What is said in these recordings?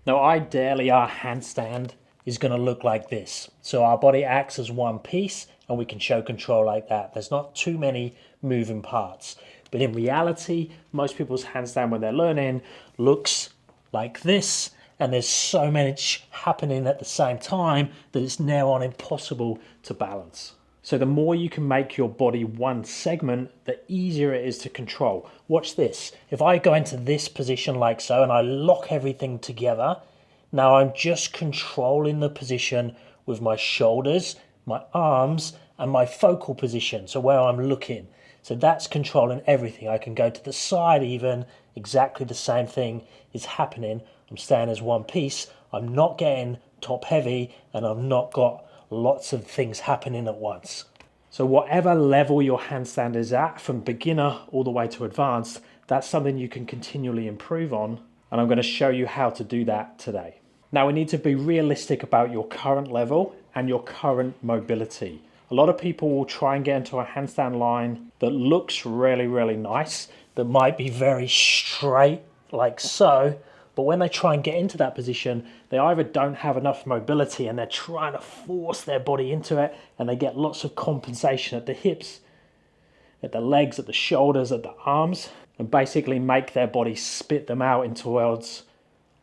Now ideally our handstand is going to look like this. So our body acts as one piece and we can show control like that. There's not too many moving parts. But in reality, most people's handstand when they're learning looks like this, and there's so much happening at the same time that it's now on impossible to balance. So the more you can make your body one segment, the easier it is to control. Watch this. If I go into this position like so and I lock everything together, now I'm just controlling the position with my shoulders, my arms, and my focal position, so where I'm looking. So that's controlling everything. I can go to the side even, exactly the same thing is happening. I'm staying as one piece. I'm not getting top heavy and I've not got lots of things happening at once. So whatever level your handstand is at, from beginner all the way to advanced, that's something you can continually improve on. And I'm going to show you how to do that today. Now we need to be realistic about your current level and your current mobility. A lot of people will try and get into a handstand line that looks really, really nice, that might be very straight like so, but when they try and get into that position, they either don't have enough mobility and they're trying to force their body into it, and they get lots of compensation at the hips, at the legs, at the shoulders, at the arms, and basically make their body spit them out into towards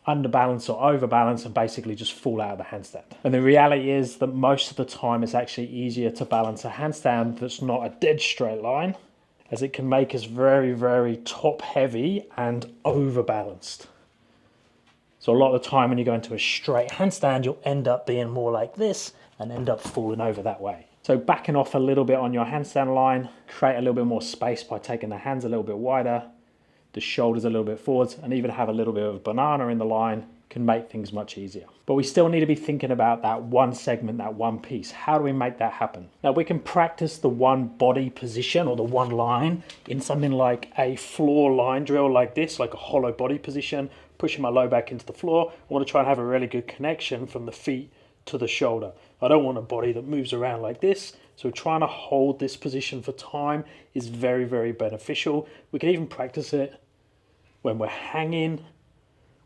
underbalance or overbalance and basically just fall out of the handstand. And the reality is that most of the time it's actually easier to balance a handstand that's not a dead straight line, as it can make us very, very top heavy and overbalanced. So a lot of the time when you go into a straight handstand, you'll end up being more like this and end up falling over that way. So backing off a little bit on your handstand line, create a little bit more space by taking the hands a little bit wider, the shoulders a little bit forwards, and even have a little bit of a banana in the line can make things much easier. But we still need to be thinking about that one segment, that one piece. How do we make that happen? Now we can practice the one body position or the one line in something like a floor line drill like this, like a hollow body position, pushing my low back into the floor. I want to try and have a really good connection from the feet to the shoulder. I don't want a body that moves around like this. So trying to hold this position for time is very, very beneficial. We can even practice it when we're hanging,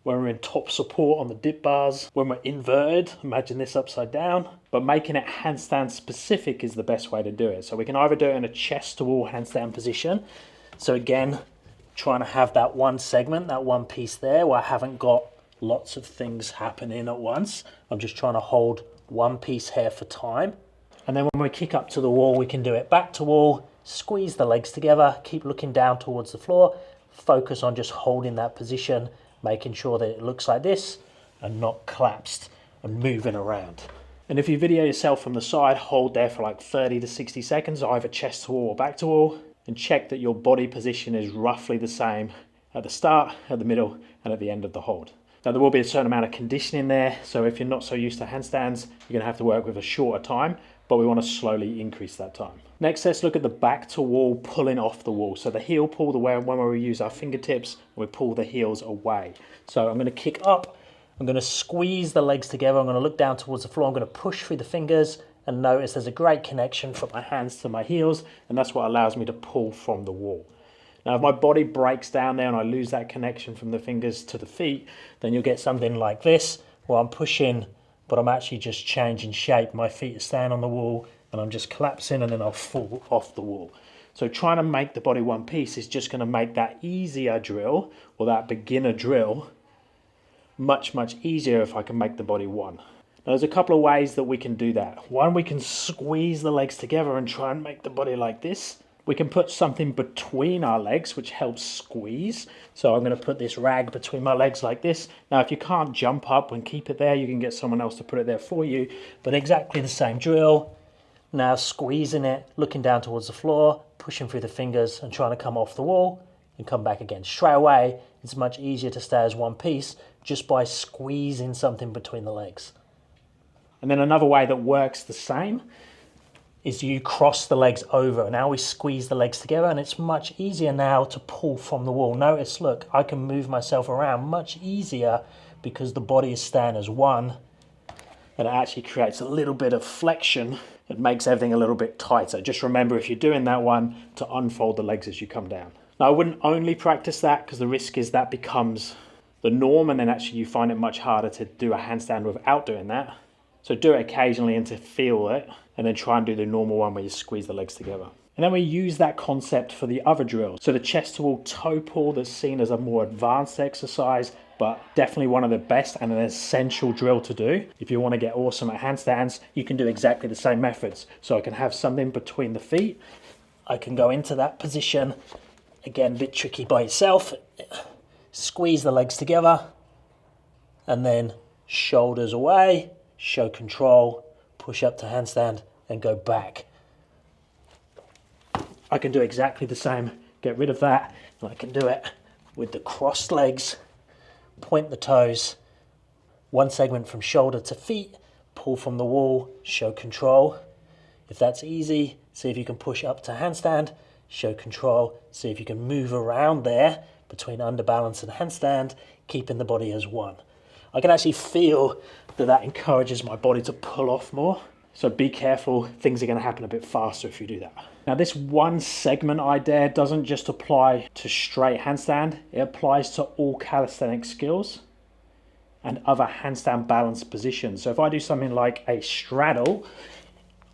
when we're in top support on the dip bars, when we're inverted, imagine this upside down, but making it handstand specific is the best way to do it. So we can either do it in a chest to wall handstand position. So again, trying to have that one segment, that one piece there where I haven't got lots of things happening at once. I'm just trying to hold one piece here for time. And then when we kick up to the wall, we can do it back to wall, squeeze the legs together, keep looking down towards the floor, focus on just holding that position, making sure that it looks like this and not collapsed and moving around. And if you video yourself from the side, hold there for like 30 to 60 seconds, either chest to wall or back to wall, and check that your body position is roughly the same at the start, at the middle, and at the end of the hold. Now there will be a certain amount of conditioning there, so if you're not so used to handstands, you're going to have to work with a shorter time, but we want to slowly increase that time. Next, let's look at the back to wall pulling off the wall. So the heel pull, the way when we use our fingertips, we pull the heels away. So I'm going to kick up, I'm going to squeeze the legs together, I'm going to look down towards the floor, I'm going to push through the fingers, and notice there's a great connection from my hands to my heels, and that's what allows me to pull from the wall. Now if my body breaks down there and I lose that connection from the fingers to the feet, then you'll get something like this, where I'm pushing, but I'm actually just changing shape. My feet are staying on the wall and I'm just collapsing, and then I'll fall off the wall. So trying to make the body one piece is just going to make that easier drill, or that beginner drill, much, much easier if I can make the body one. Now there's a couple of ways that we can do that. One, we can squeeze the legs together and try and make the body like this. We can put something between our legs, which helps squeeze. So I'm going to put this rag between my legs like this. Now, if you can't jump up and keep it there, you can get someone else to put it there for you. But exactly the same drill. Now squeezing it, looking down towards the floor, pushing through the fingers and trying to come off the wall and come back again. Straight away, it's much easier to stay as one piece just by squeezing something between the legs. And then another way that works the same is you cross the legs over. Now we squeeze the legs together, and it's much easier now to pull from the wall. Notice, look, I can move myself around much easier because the body is staying as one, and it actually creates a little bit of flexion. It makes everything a little bit tighter. Just remember, if you're doing that one, to unfold the legs as you come down. Now I wouldn't only practice that, because the risk is that becomes the norm, and then actually you find it much harder to do a handstand without doing that. So do it occasionally and to feel it, and then try and do the normal one where you squeeze the legs together. And then we use that concept for the other drills. So the chest to wall toe pull that's seen as a more advanced exercise, but definitely one of the best and an essential drill to do. If you want to get awesome at handstands, you can do exactly the same methods. So I can have something between the feet. I can go into that position. Again, a bit tricky by itself. Squeeze the legs together and then shoulders away, show control, push up to handstand and go back. I can do exactly the same, get rid of that, and I can do it with the crossed legs, point the toes, one segment from shoulder to feet, pull from the wall, show control. If that's easy, see if you can push up to handstand, show control, see if you can move around there between underbalance and handstand, keeping the body as one. I can actually feel that encourages my body to pull off more. So be careful, things are going to happen a bit faster if you do that. Now this one segment idea doesn't just apply to straight handstand, it applies to all calisthenic skills and other handstand balance positions. So if I do something like a straddle,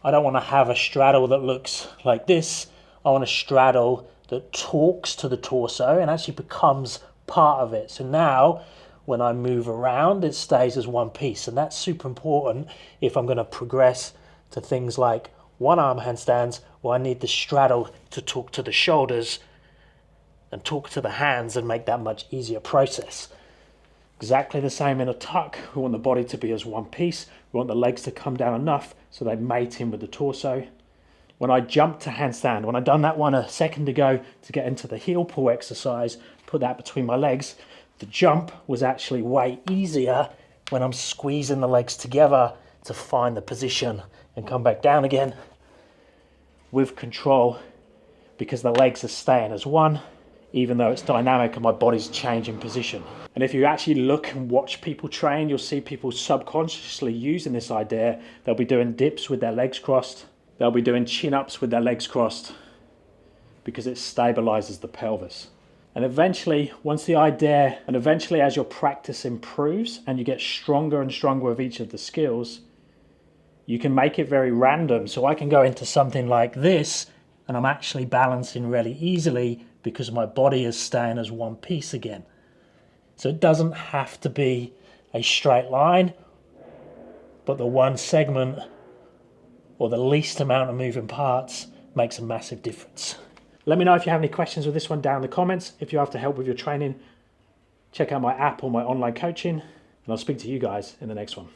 I don't want to have a straddle that looks like this. I want a straddle that talks to the torso and actually becomes part of it. So now when I move around, it stays as one piece. And that's super important if I'm going to progress to things like one arm handstands, where I need the straddle to talk to the shoulders and talk to the hands and make that much easier process. Exactly the same in a tuck. We want the body to be as one piece. We want the legs to come down enough so they mate in with the torso. When I jump to handstand, when I done that one a second ago to get into the heel pull exercise, put that between my legs, the jump was actually way easier when I'm squeezing the legs together to find the position and come back down again with control, because the legs are staying as one, even though it's dynamic and my body's changing position. And if you actually look and watch people train, you'll see people subconsciously using this idea. They'll be doing dips with their legs crossed. They'll be doing chin-ups with their legs crossed because it stabilizes the pelvis. And eventually, as your practice improves and you get stronger and stronger with each of the skills, you can make it very random. So I can go into something like this and I'm actually balancing really easily because my body is staying as one piece again. So it doesn't have to be a straight line, but the one segment or the least amount of moving parts makes a massive difference. Let me know if you have any questions with this one down in the comments. If you're after help with your training, check out my app or my online coaching, and I'll speak to you guys in the next one.